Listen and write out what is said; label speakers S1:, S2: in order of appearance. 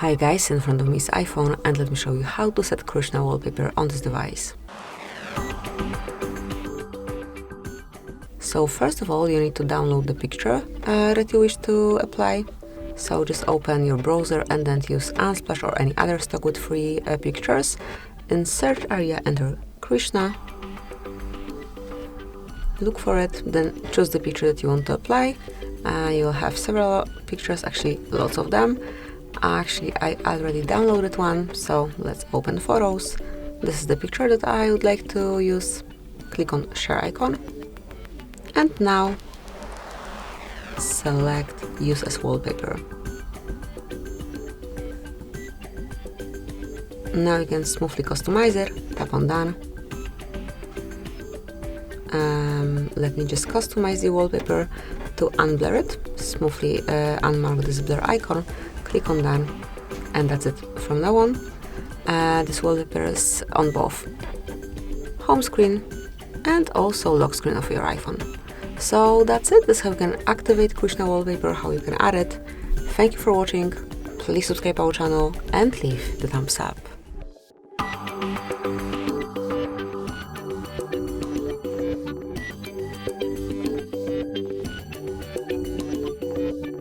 S1: Hi guys, in front of me is iPhone and let me show you how to set Krishna wallpaper on this device. So first of all you need to download the picture that you wish to apply. So just open your browser and then use Unsplash or any other stock with free pictures. In search area enter Krishna, look for it, then choose the picture that you want to apply. You'll have several pictures, actually lots of them. Actually, I already downloaded one, so let's open photos. This is the picture that I would like to use. Click on share icon. And now select use as wallpaper. Now you can smoothly customize it. Tap on done. Let me just customize the wallpaper. To unblur it, smoothly unmark this blur icon. Click on done, and that's it. From now on, this wallpaper is on both home screen and also lock screen of your iPhone. So that's it. This is how you can activate Krishna Wallpaper, how you can add it. Thank you for watching. Please subscribe our channel and leave the thumbs up.